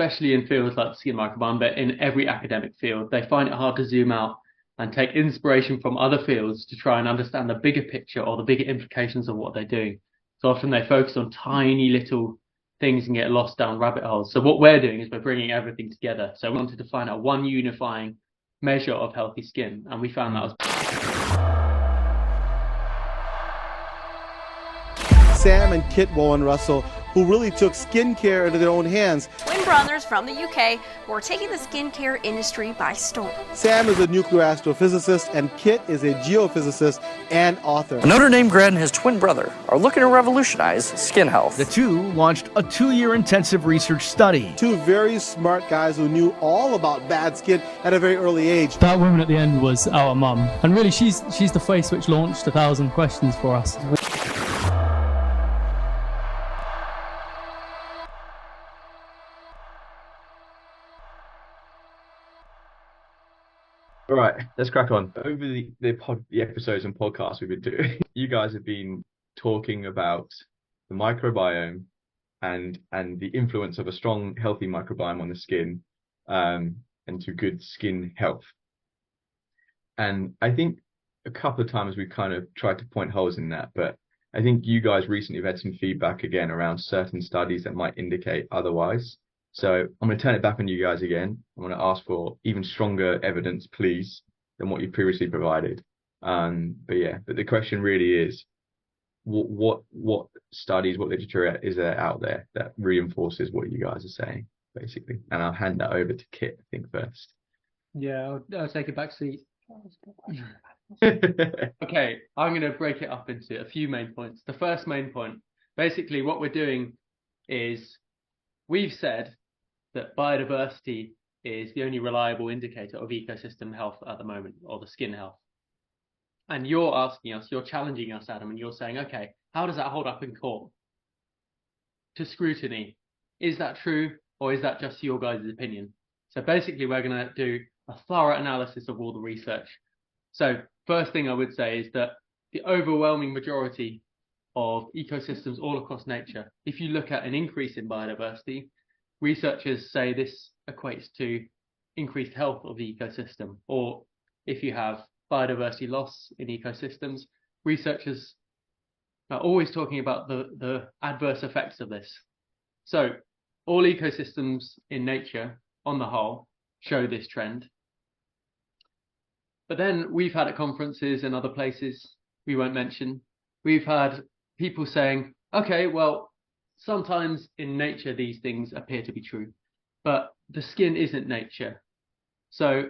especially in fields like the skin microbiome, but in every academic field, they find it hard to zoom out and take inspiration from other fields to try and understand the bigger picture or the bigger implications of what they're doing. So often they focus on tiny little things and get lost down rabbit holes. So what we're doing is we're bringing everything together. So we wanted to find out one unifying measure of healthy skin, and we found that was Sam and Kit Bowen-Russell, who really took skincare into their own hands. Twin brothers from the UK who are taking the skincare industry by storm. Sam is a nuclear astrophysicist, and Kit is a geophysicist and author. A Notre Dame grad and his twin brother are looking to revolutionize skin health. The two launched a 2-year intensive research study. Two very smart guys who knew all about bad skin at a very early age. That woman at the end was our mum, and really she's the face which launched 1,000 questions for us. All right, let's crack on. Over the episodes and podcasts we've been doing, you guys have been talking about the microbiome and the influence of a strong, healthy microbiome on the skin, and to good skin health. And I think a couple of times we've kind of tried to point holes in that, but I think you guys recently have had some feedback again around certain studies that might indicate otherwise. So I'm going to turn it back on you guys again. I'm going to ask for even stronger evidence, please, than what you previously provided. But the question really is, what studies, what literature is there out there that reinforces what you guys are saying, basically? And I'll hand that over to Kit, I think, first. Yeah, I'll take a back seat. Okay, I'm going to break it up into a few main points. The first main point, basically what we're doing is we've said that biodiversity is the only reliable indicator of ecosystem health at the moment, or the skin health. And you're asking us, you're challenging us, Adam, and you're saying, okay, how does that hold up in court to scrutiny? Is that true, or is that just your guys' opinion? So basically, we're going to do a thorough analysis of all the research. So first thing I would say is that the overwhelming majority of ecosystems all across nature, if you look at an increase in biodiversity, researchers say this equates to increased health of the ecosystem. Or if you have biodiversity loss in ecosystems, researchers are always talking about the adverse effects of this. So all ecosystems in nature, on the whole, show this trend. But then we've had at conferences and other places we won't mention, we've had people saying, okay, well, sometimes in nature these things appear to be true, but the skin isn't nature. So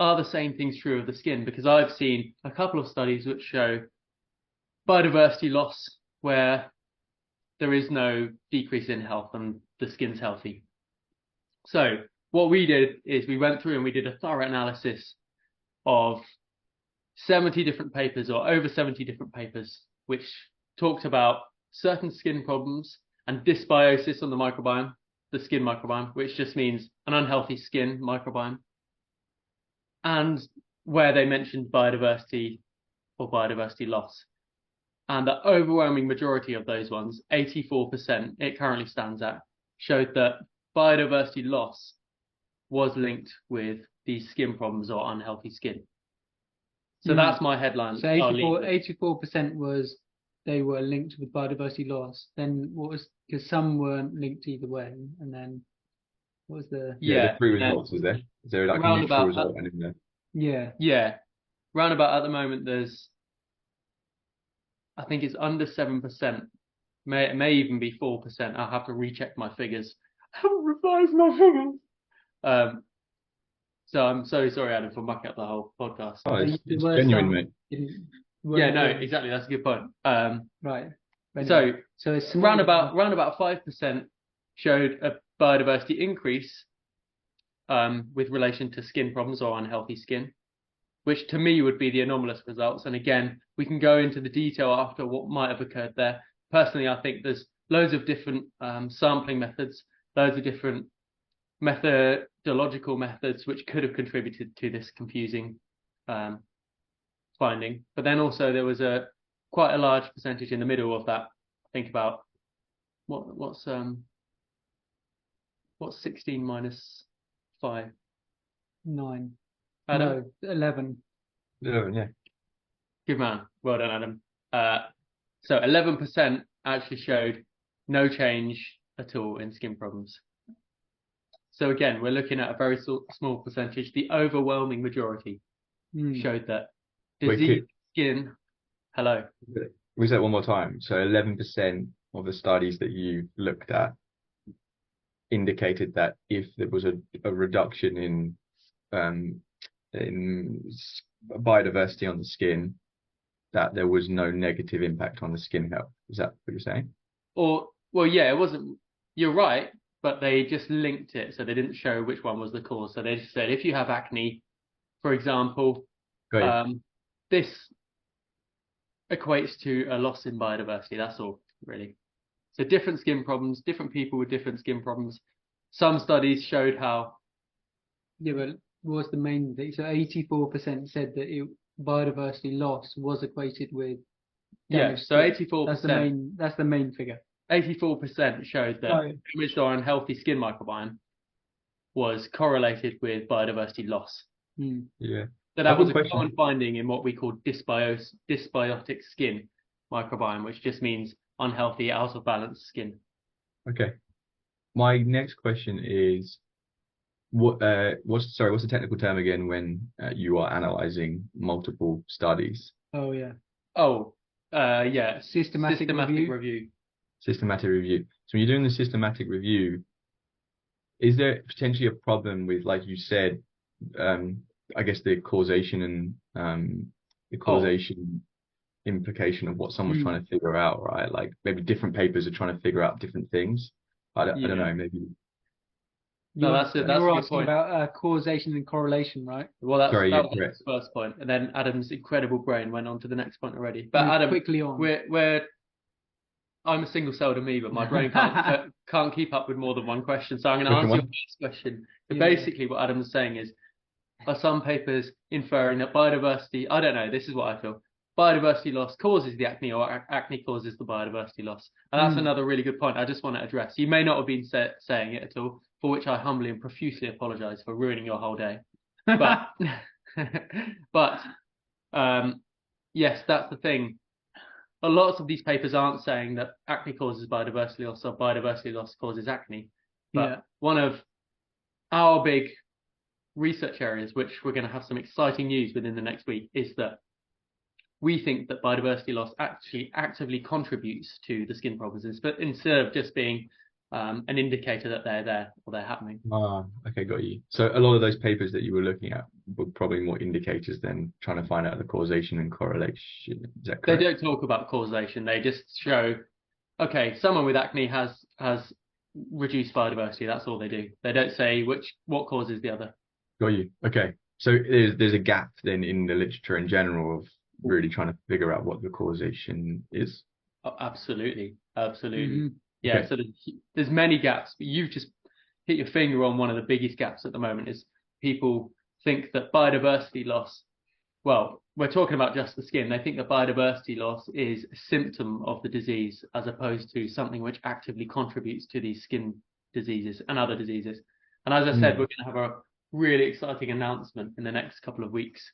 are the same things true of the skin? Because I've seen a couple of studies which show biodiversity loss where there is no decrease in health and the skin's healthy. So what we did is we went through and we did a thorough analysis of 70 different papers, or over 70 different papers, which talked about certain skin problems and dysbiosis on the microbiome, the skin microbiome, which just means an unhealthy skin microbiome, and where they mentioned biodiversity or biodiversity loss. And the overwhelming majority of those ones, 84%, it currently stands at, showed that biodiversity loss was linked with these skin problems or unhealthy skin. So that's my headline. So 84% was they were linked with biodiversity loss. Then what was, because some weren't linked either way, and then what was the the three results? Is there like a neutral result in there? Yeah. Roundabout at the moment there's, I think it's under 7%, may even be 4%. I'll have to recheck my figures. I haven't revised my figures. So I'm so sorry, Adam, for mucking up the whole podcast. Oh, it's genuine, mate. Yeah, no, exactly. That's a good point. Right. So it's round about 5% showed a biodiversity increase with relation to skin problems or unhealthy skin, which to me would be the anomalous results. And again, we can go into the detail after what might have occurred there. Personally, I think there's loads of different sampling methods, loads of different methodological methods which could have contributed to this confusing finding. But then also there was quite a large percentage in the middle of that. Think about what's What's 16 minus 5? 9. Adam? No, 11. Yeah. Good man. Well done, Adam. So 11% actually showed no change at all in skin problems. So again, we're looking at a very small percentage. The overwhelming majority showed that diseased skin. Hello. We say it one more time. So 11% of the studies that you looked at indicated that if there was a reduction in biodiversity on the skin, that there was no negative impact on the skin health. Is that what you're saying? Well, yeah, it wasn't. You're right, but they just linked it, so they didn't show which one was the cause. So they just said if you have acne, for example, this equates to a loss in biodiversity. That's all, really. So different skin problems, different people with different skin problems. Some studies showed how. Yeah, but what's the main thing? So 84% said that biodiversity loss was equated with. Yeah, so 84%. That's the main figure. 84% showed that damaged or unhealthy skin microbiome was correlated with biodiversity loss. Yeah. So that was a common finding in what we call dysbiotic skin microbiome, which just means unhealthy, out of balance skin. Okay. My next question is, what's the technical term again when you are analyzing multiple studies? Oh yeah. Systematic review. Systematic review. So when you're doing the systematic review, is there potentially a problem with, like you said, I guess the causation and implication of what someone's trying to figure out, right? Like maybe different papers are trying to figure out different things. I don't know, maybe. No, that's it. You're asking about causation and correlation, right? Well, that was his first point, and then Adam's incredible brain went on to the next point already. But Adam, quickly on. I'm a single-celled amoeba. My brain can't keep up with more than one question, so I'm going to answer your first question. So basically, what Adam's saying is, are some papers inferring that biodiversity? I don't know. This is what I feel. Biodiversity loss causes the acne, or acne causes the biodiversity loss. And that's another really good point I just want to address. You may not have been saying it at all, for which I humbly and profusely apologize for ruining your whole day. But, yes, that's the thing. A lot of these papers aren't saying that acne causes biodiversity loss or biodiversity loss causes acne. But one of our big research areas, which we're going to have some exciting news within the next week, is that we think that biodiversity loss actually actively contributes to the skin problems instead of just being an indicator that they're there or they're happening. Okay, got you. So a lot of those papers that you were looking at were probably more indicators than trying to find out the causation and correlation. Is that correct? They don't talk about causation. They just show, okay, someone with acne has reduced biodiversity. That's all they do. They don't say what causes the other. Got you. Okay. So there's a gap then in the literature in general of really trying to figure out what the causation is. Oh, absolutely. Yeah, okay. So there's many gaps, but you've just hit your finger on one of the biggest gaps at the moment. Is people think that biodiversity loss, well, we're talking about just the skin. They think that biodiversity loss is a symptom of the disease as opposed to something which actively contributes to these skin diseases and other diseases. And as I said, we're going to have a really exciting announcement in the next couple of weeks.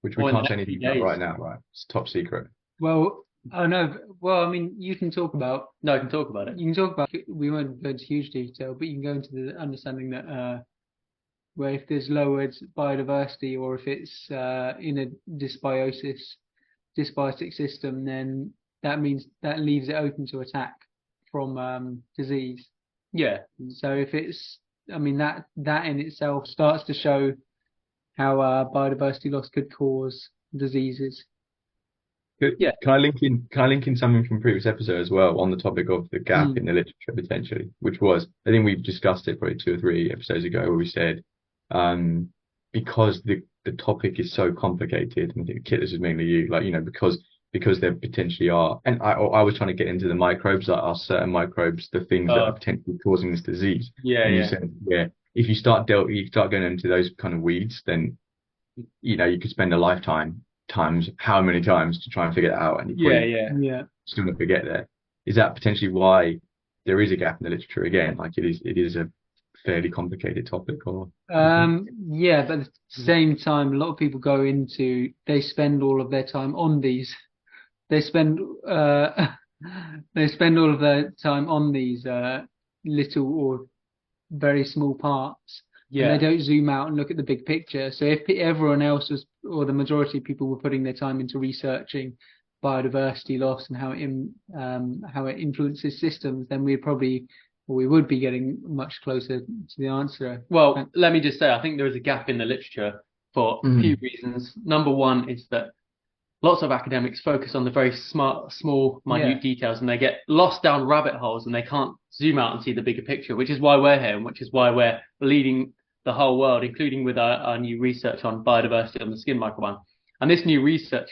Which we can't say anything about right now, right? It's top secret. Well, oh no. Well, I mean, you can talk about. No, I can talk about it. You can talk about. We won't go into huge detail, but you can go into the understanding that where if there's lowered biodiversity or if it's in a dysbiotic system, then that means that leaves it open to attack from disease. Yeah. So if it's, I mean, that in itself starts to show how biodiversity loss could cause diseases. Yeah. Can I link in something from previous episode as well on the topic of the gap in the literature potentially, which was, I think we've discussed it probably 2 or 3 episodes ago, where we said because the topic is so complicated, and I think Kit, this is mainly you, like, you know, because there potentially are, and I was trying to get into the microbes, that are certain microbes, the things that are potentially causing this disease. You said, if you start going into those kind of weeds, then, you know, you could spend a lifetime times how many times to try and figure that out, and you still not forget there. Is that potentially why there is a gap in the literature again? Like it is a fairly complicated topic, or? Yeah, but at the same time, a lot of people they spend all of their time on these. They spend they spend all of their time on these little or very small parts, and they don't zoom out and look at the big picture. So if everyone else was, or the majority of people were putting their time into researching biodiversity loss and how it influences systems, then we would be getting much closer to the answer. Well, let me just say, I think there is a gap in the literature for a few reasons. Number one is that lots of academics focus on the very small, minute details, and they get lost down rabbit holes, and they can't zoom out and see the bigger picture, which is why we're here, and which is why we're leading the whole world, including with our new research on biodiversity on the skin microbiome. And this new research,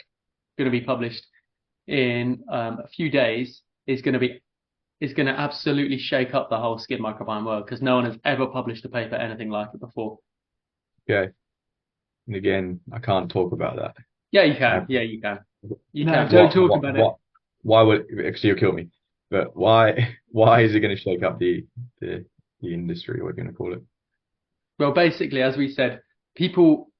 going to be published in a few days, is going to absolutely shake up the whole skin microbiome world, because no one has ever published a paper anything like it before. Okay. And again, I can't talk about that. Yeah, you can. Yeah, you can. Don't talk about it. Why would actually you'll kill me? But why is it going to shake up the industry, or what you're going to call it? Well, basically, as we said, people,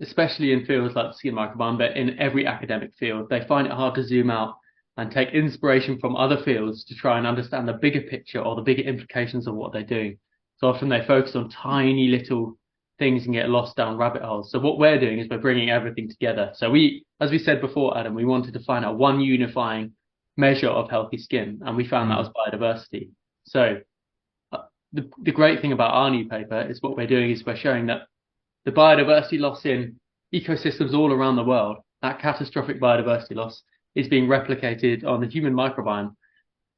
especially in fields like the skin microbiome, but in every academic field, they find it hard to zoom out and take inspiration from other fields to try and understand the bigger picture or the bigger implications of what they're doing. So often they focus on tiny little things and get lost down rabbit holes. So what we're doing is we're bringing everything together. So we, as we said before, Adam, we wanted to find out one unifying measure of healthy skin, and we found that was biodiversity. So the great thing about our new paper is what we're doing is we're showing that the biodiversity loss in ecosystems all around the world, that catastrophic biodiversity loss, is being replicated on the human microbiome.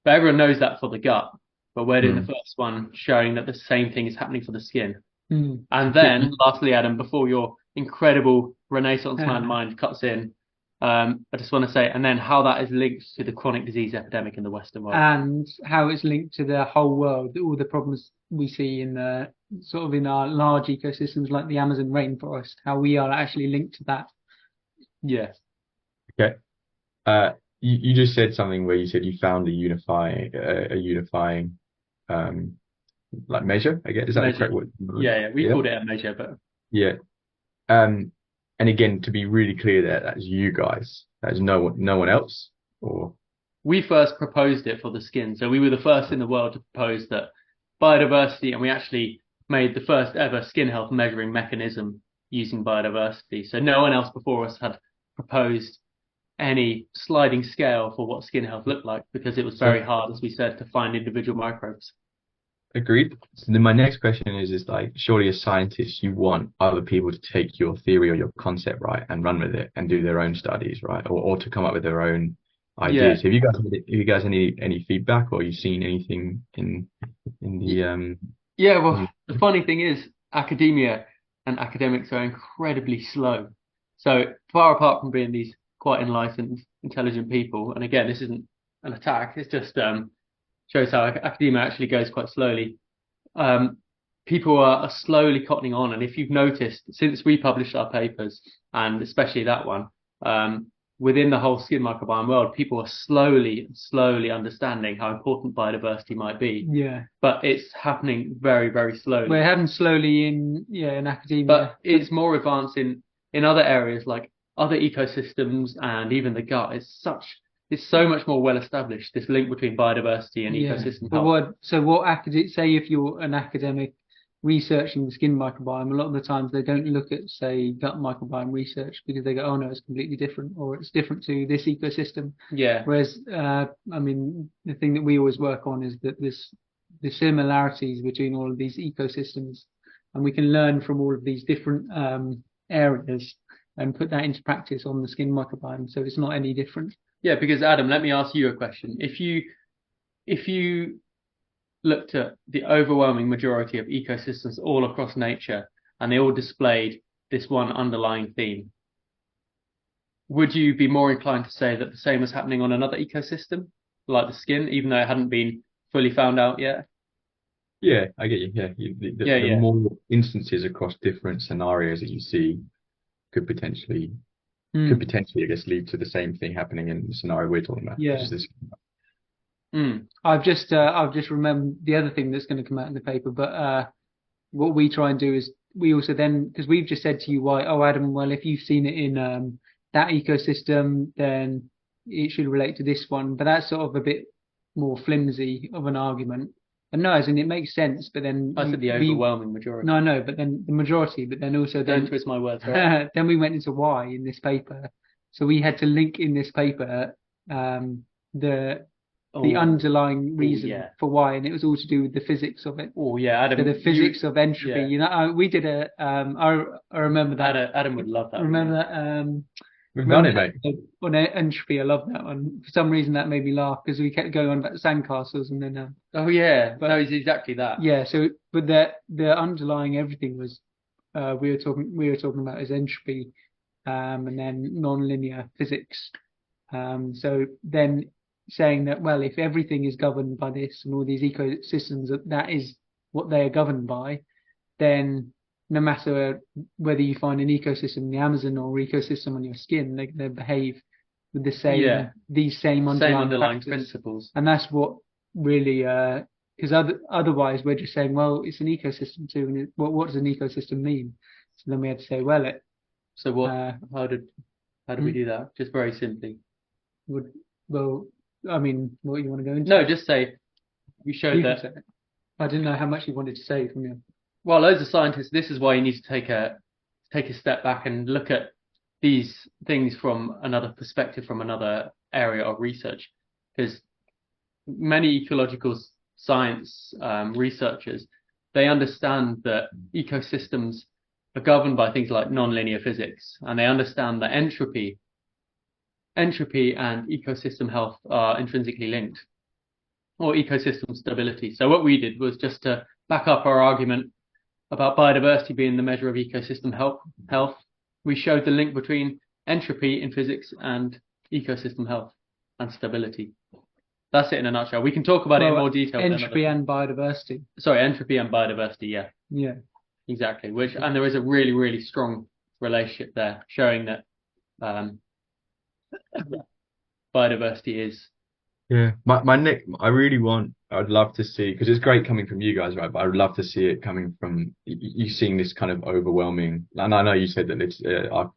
But everyone knows that for the gut, but we're doing the first one showing that the same thing is happening for the skin. And then lastly, Adam, before your incredible Renaissance man mind cuts in, I just want to say, and then how that is linked to the chronic disease epidemic in the Western world. And how it's linked to the whole world, all the problems we see in the sort of in our large ecosystems like the Amazon rainforest, how we are actually linked to that. Yes. Okay. You just said something where you said you found a unifying like measure, I guess. Is that the correct word? Yeah, we called it a measure, but yeah. And again, to be really clear, that's you guys. That's no one else. Or we first proposed it for the skin, so we were the first in the world to propose that biodiversity, and we actually made the first ever skin health measuring mechanism using biodiversity. So no one else before us had proposed any sliding scale for what skin health looked like, because it was very hard, as we said, to find individual microbes. Agreed. So then my next question is like, surely as scientists, you want other people to take your theory or your concept, right, and run with it and do their own studies, right, or to come up with their own ideas. Have you guys any feedback, or you seen anything in the Yeah, well, the funny thing is, academia and academics are incredibly slow. So far apart from being these quite enlightened, intelligent people, and again, this isn't an attack, it's just shows how academia actually goes quite slowly. People are slowly cottoning on, and if you've noticed, since we published our papers, and especially that one, within the whole skin microbiome world, people are slowly understanding how important biodiversity might be. Yeah. But it's happening very, very slowly. We're happening slowly in academia. But it's more advanced in other areas like other ecosystems and even the gut. It's so much more well established, this link between biodiversity and ecosystem health. Say if you're an academic researching the skin microbiome, a lot of the times they don't look at, say, gut microbiome research, because they go, oh no, it's completely different, or it's different to this ecosystem. Yeah. Whereas, I mean, the thing that we always work on is that the similarities between all of these ecosystems, and we can learn from all of these different areas and put that into practice on the skin microbiome, so it's not any different. Yeah, because Adam, let me ask you a question. If you looked at the overwhelming majority of ecosystems all across nature, and they all displayed this one underlying theme, would you be more inclined to say that the same was happening on another ecosystem, like the skin, even though it hadn't been fully found out yet? Yeah, I get you. Yeah, the more instances across different scenarios that you see could potentially, I guess, lead to the same thing happening in the scenario we're talking about. Yeah. I've just remembered the other thing that's going to come out in the paper. But what we try and do is we also then, because we've just said to you, why, oh Adam, well if you've seen it in that ecosystem, then it should relate to this one. But that's sort of a bit more flimsy of an argument. And no, as in it makes sense, but then I said the overwhelming majority. No, no, but then the majority, but then also Don't twist my words. Right? then we went into why in this paper. So we had to link in this paper the underlying reason for why, and it was all to do with the physics of it. Oh yeah, Adam. So the physics of entropy. Yeah. You know, we did a. I remember that. Adam would love that. Remember that. We've done it, mate. On entropy, I love that one. For some reason, that made me laugh because we kept going on about sandcastles and then. Oh yeah, but no, it's exactly that. Yeah. So, but the underlying everything was, we were talking about is entropy, and then non-linear physics. So then saying that, well, if everything is governed by this and all these ecosystems, that is what they are governed by, then no matter whether you find an ecosystem in the Amazon or ecosystem on your skin, they behave with the same these same underlying principles. And that's what really, because otherwise we're just saying, well, it's an ecosystem too, and what does an ecosystem mean? So then we had to say, well, So what? How did we do that? Just very simply. Well, I mean, what you want to go into? No, just say we showed that. I didn't know how much you wanted to say from you. Well, loads of scientists. This is why you need to take a step back and look at these things from another perspective, from another area of research, because many ecological science researchers, they understand that ecosystems are governed by things like nonlinear physics, and they understand that entropy and ecosystem health are intrinsically linked, or ecosystem stability. So what we did was just to back up our argument about biodiversity being the measure of ecosystem health. We showed the link between entropy in physics and ecosystem health and stability. That's it in a nutshell. We can talk about it in more detail. Entropy and biodiversity. Sorry, entropy and biodiversity. Yeah. Yeah. Exactly. And there is a really, really strong relationship there, showing that biodiversity is. Yeah, my Nick, I'd love to see, because it's great coming from you guys, right? But I would love to see it coming from you seeing this kind of overwhelming. And I know you said that it's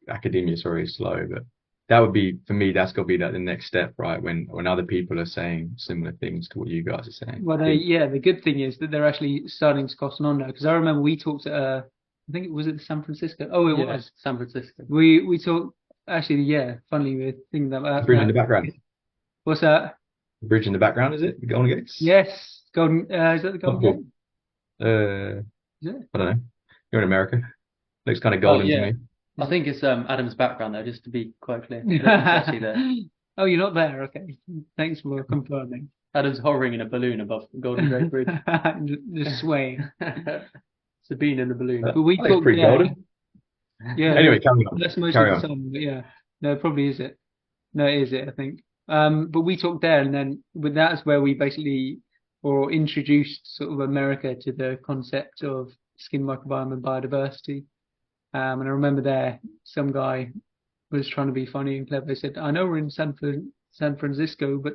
academia is very slow, but that would be, for me, that's got to be the next step, right? When other people are saying similar things to what you guys are saying. Well, the good thing is that they're actually starting to cotton on now, because I remember we talked at, I think it was at San Francisco. Oh, it was San Francisco. We talked, actually, funnily, we're thinking about Bridge in the background. What's that? Bridge in the background, is it? The Golden Gates? Yes. Golden. Is that the Golden Gate? Is it? I don't know. You're in America. Looks kind of golden to me. I think it's Adam's background though, just to be quite clear. It's actually there. Oh, you're not there. Okay. Thanks for confirming. Adam's hovering in a balloon above the Golden Gate Bridge. Just swaying. Sabine in the balloon. But we thought pretty golden. Yeah. Anyway, carry on. That's most of the time, but yeah. No, it probably is it. No, it is it, I think. But we talked there, and then that's where we basically introduced sort of America to the concept of skin microbiome and biodiversity. And I remember there some guy was trying to be funny and clever. He said, "I know we're in San Francisco, but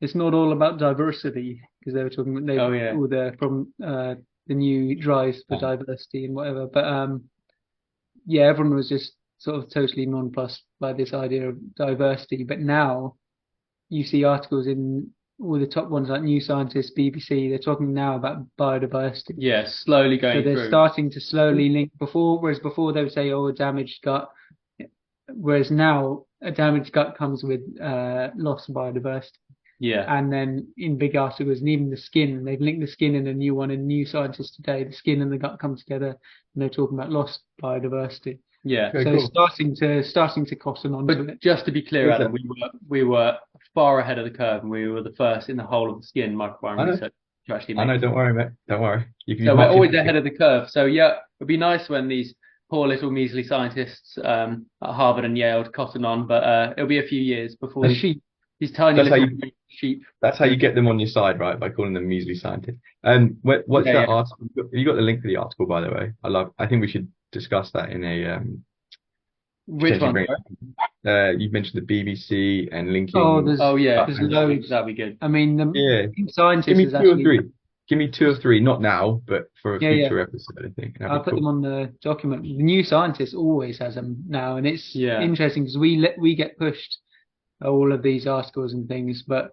it's not all about diversity," because they were talking about all the new drives for diversity and whatever. But everyone was just sort of totally nonplussed by this idea of diversity. But now you see articles in all the top ones like New Scientist, BBC, they're talking now about biodiversity. Yeah, slowly going through. So they're starting to slowly link whereas before they would say, a damaged gut. Whereas now a damaged gut comes with loss of biodiversity. Yeah. And then in big articles, and even the skin, they've linked the skin in a new one in New Scientist today. The skin and the gut come together, and they're talking about lost biodiversity. Yeah. So cool. starting to cotton on to it. Just to be clear, Adam, we were far ahead of the curve, and we were the first in the whole of the skin microbiome research to actually make. I know. Don't worry, mate. Don't worry. So we're always ahead of the curve. So it'd be nice when these poor little measly scientists at Harvard and Yale cotton on, but it'll be a few years before these tiny little sheep. That's how you get them on your side, right? By calling them measly scientists. What's that article? Have you got the link to the article, by the way? I think we should discuss that in a which one? you mentioned the BBC and linking. Oh, there's yeah, there's loads. that'd be good. I mean, Yeah. scientists Give me is two or actually. three. Give me two or three, not now, but for a Yeah, future episode, I think. That'd I'll be put them on the document. The New Scientist always has them now, and it's interesting because we get pushed all of these articles and things, but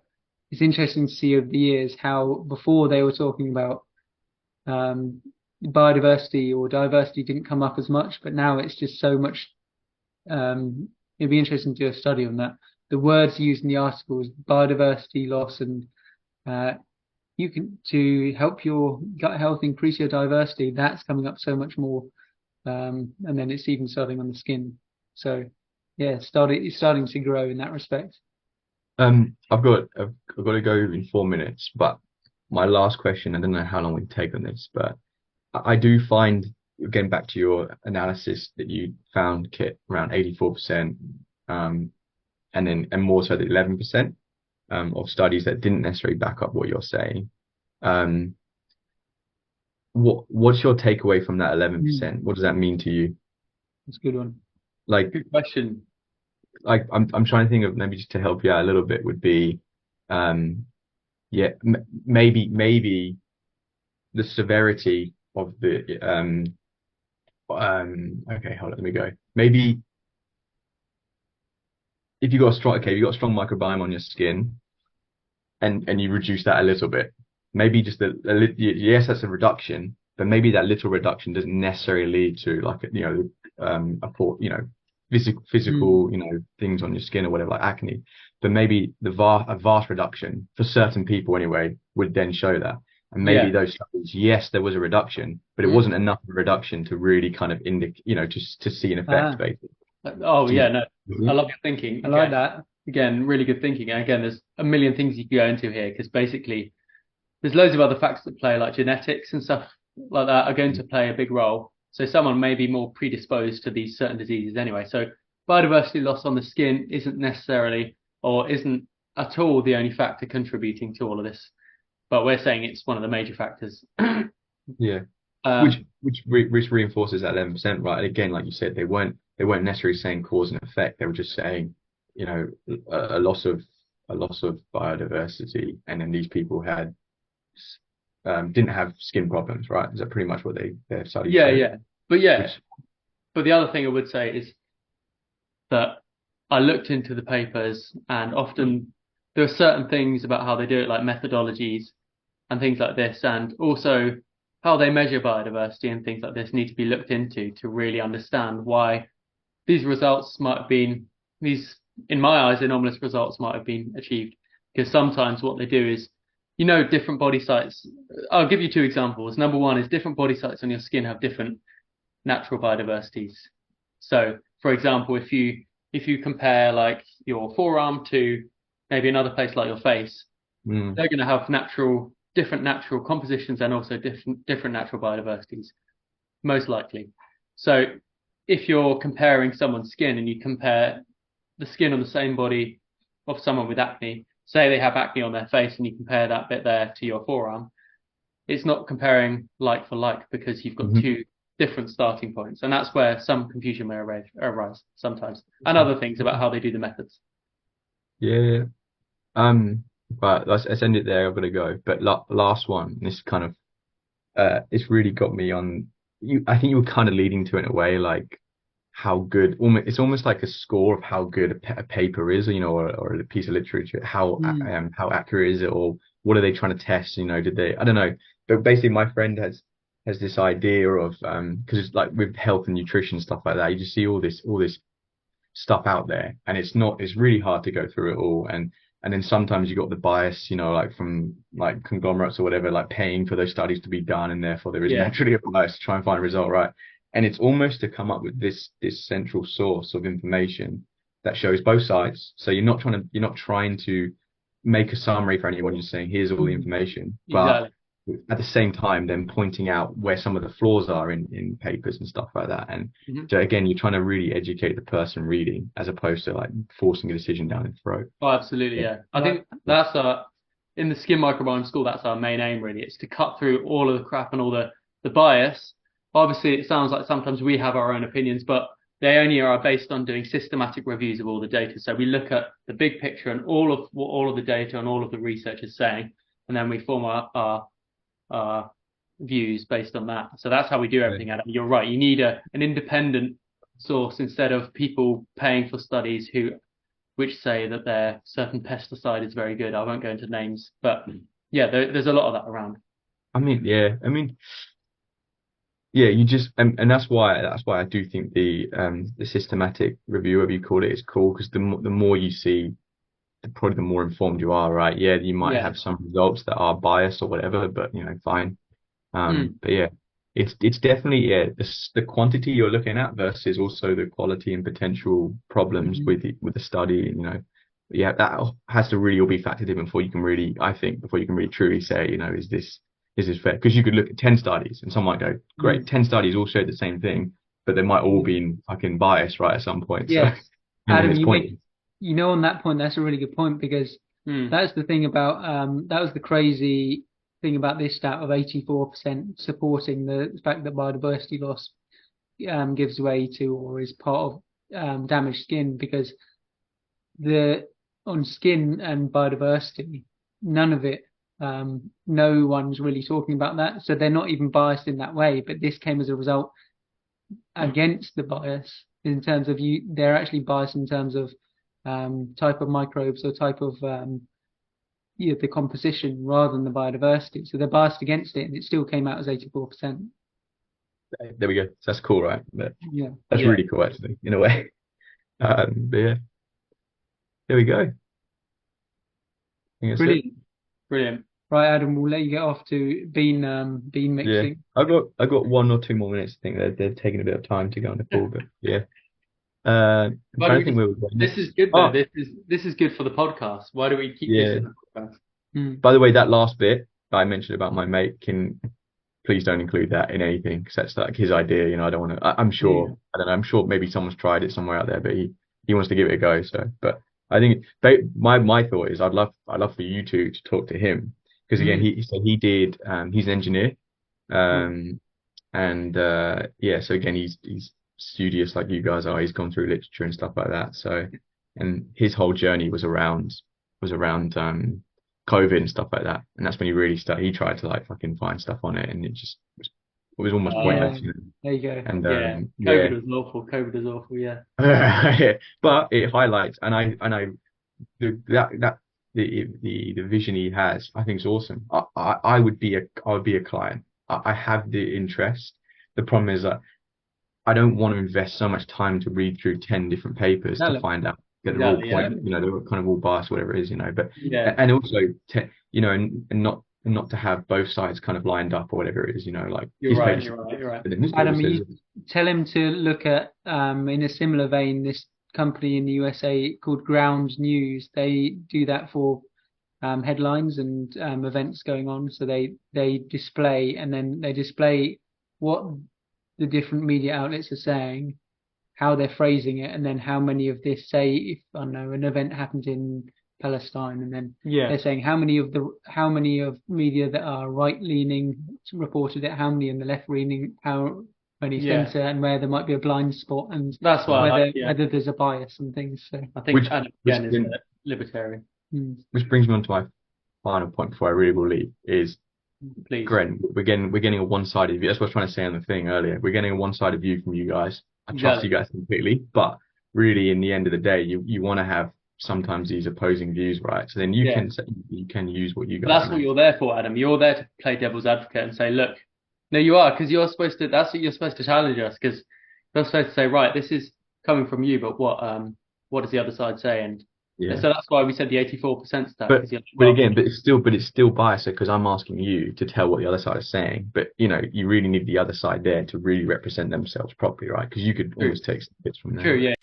it's interesting to see over the years how before they were talking about biodiversity or diversity didn't come up as much, but now it's just so much. It'd be interesting to do a study on that. The words used in the articles, biodiversity loss, and you can to help your gut health, increase your diversity. That's coming up so much more, and then it's even starting on the skin. So, yeah, it's starting to grow in that respect. I've got to go in 4 minutes, but my last question, I don't know how long we take on this, but I do find, getting back to your analysis, that you found, Kit, around 84%, and more so the 11% of studies that didn't necessarily back up what you're saying. What's your takeaway from that 11%? What does that mean to you? That's a good one. Like, good question. Like, I'm trying to think of, maybe just to help you out a little bit, would be, maybe the severity of the okay, hold on, let me go. Maybe if you got a strong microbiome on your skin, and you reduce that a little bit, maybe just yes, that's a reduction, but maybe that little reduction doesn't necessarily lead to, like, physical things on your skin or whatever, like acne, but maybe a vast reduction for certain people anyway would then show that. And maybe those studies, yes, there was a reduction, but it wasn't enough of a reduction to really kind of just to see an effect, basically. Oh yeah, no, I love your thinking. I like that. Again, really good thinking. And again, there's a million things you can go into here, because basically there's loads of other factors that play, like genetics and stuff like that are going to play a big role. So someone may be more predisposed to these certain diseases anyway. So biodiversity loss on the skin isn't necessarily, or isn't at all, the only factor contributing to all of this. But we're saying it's one of the major factors. Yeah. Which reinforces that 11%, right? And again, like you said, they weren't necessarily saying cause and effect. They were just saying, a loss of biodiversity, and then these people had didn't have skin problems, right? Is that pretty much what their studies showed? Yeah. But the other thing I would say is that I looked into the papers, and often there are certain things about how they do it, like methodologies and things like this, and also how they measure biodiversity and things like this need to be looked into to really understand why these results might have been, in my eyes, anomalous results might have been achieved. Because sometimes what they do is, different body sites. I'll give you two examples. Number one is different body sites on your skin have different natural biodiversities. So, for example, if you compare, like, your forearm to maybe another place like your face, they're going to have different natural compositions and also different natural biodiversities, most likely. So if you're comparing someone's skin, and you compare the skin on the same body of someone with acne, say they have acne on their face, and you compare that bit there to your forearm, it's not comparing like for like, because you've got two different starting points. And that's where some confusion may arise sometimes, and other things about how they do the methods. Yeah. But let's end it there. I've got to go. But last one, this kind of it's really got me on. I think you were kind of leading to it in a way, like how good. It's almost like a score of how good a paper is, or a piece of literature. How accurate is it, or what are they trying to test? Did they? I don't know. But basically, my friend has this idea of because it's like with health and nutrition, stuff like that. You just see all this stuff out there, and it's really hard to go through it all, and then sometimes you got the bias, like from like conglomerates or whatever, like paying for those studies to be done, and therefore there is naturally a bias to try and find a result, right? And it's almost to come up with this central source of information that shows both sides. So you're not trying to make a summary for anyone. You're saying here's all the information, but at the same time then pointing out where some of the flaws are in papers and stuff like that. And so again, you're trying to really educate the person reading, as opposed to like forcing a decision down their throat. Oh, absolutely, yeah. I think that's in the Skin Microbiome School, that's our main aim, really. It's to cut through all of the crap and all the bias. Obviously, it sounds like sometimes we have our own opinions, but they only are based on doing systematic reviews of all the data. So we look at the big picture and all of what all of the data and all of the research is saying, and then we form our views based on that. So that's how we do everything, Adam. You're right. You need an independent source instead of people paying for studies which say that their certain pesticide is very good. I won't go into names, but yeah, there's a lot of that around. You just and that's why I do think the systematic review, whatever you call it, is cool, because the more you see, probably the more informed you are, right? Yeah, you might have some results that are biased or whatever, but fine. But yeah, it's definitely the quantity you're looking at versus also the quality and potential problems with the study. That has to really all be factored in before you can really, I think, truly say, is this fair? Because you could look at 10 studies and some might go, great, 10 studies all showed the same thing, but they might all be fucking biased, right, at some point. Yeah. So, Adam, on that point, that's a really good point, because that's the thing about that was the crazy thing about this stat of 84% supporting the fact that biodiversity loss gives way to or is part of damaged skin, because on skin and biodiversity, none of it, no one's really talking about that, so they're not even biased in that way. But this came as a result against the bias in terms of they're actually biased in terms of type of microbes or type of the composition rather than the biodiversity. So they're biased against it, and it still came out as 84%. There we go. That's cool, right? But yeah, that's really cool, actually, in a way. But yeah, there we go. Brilliant. Right, Adam, we'll let you get off to bean mixing. Yeah, I got 1 or 2 more minutes. I think they're taking a bit of time to go on the call, but yeah. I'm trying to think where we're going. This is good though. This is good for the podcast. Why do we keep this in the podcast? By the way, that last bit that I mentioned about my mate, please don't include that in anything, because that's like his idea. I don't want to. I'm sure. I don't know. I'm sure maybe someone's tried it somewhere out there, but he wants to give it a go. So, but I think my thought is I'd love for you two to talk to him, because again he said he did. He's an engineer, and so again he's studious like you guys are. He's gone through literature and stuff like that. So, and his whole journey was around COVID and stuff like that. And that's when he really started. He tried to like fucking find stuff on it, and it was almost pointless. There you go. And COVID was awful. Yeah. But it highlights, and I the vision he has, I think is awesome. I would be a client. I have the interest. The problem is that I don't want to invest so much time to read through 10 different papers to find out that they're all they're kind of all biased, whatever it is, but and also and not to have both sides kind of lined up or whatever it is, like you're right. Adam, you tell him to look at in a similar vein, this company in the USA called Ground News. They do that for headlines and events going on. So they display what the different media outlets are saying, how they're phrasing it, and then how many of this say, if I don't know, an event happened in Palestine, and then they're saying how many of media that are right leaning reported it, how many in the left leaning, how many censor, and where there might be a blind spot, and that's why whether there's a bias and things. So I think Adam again is a libertarian. Which brings me on to my final point before I really will leave is, please, Gren, we're getting a one-sided view. That's what I was trying to say on the thing earlier. We're getting a one-sided view from you guys. I trust you guys completely, but really, in the end of the day, you want to have sometimes these opposing views, right? So then you can use what you guys. That's what you're there for, Adam. You're there to play devil's advocate and say, look, no, you are, because you're supposed to. That's what you're supposed to challenge us, because you're supposed to say, right, this is coming from you, but what does the other side say? And so that's why we said the 84% stat. But it's still biased, because I'm asking you to tell what the other side is saying. But you really need the other side there to really represent themselves properly, right? Because you could always take some bits from there. True, yeah.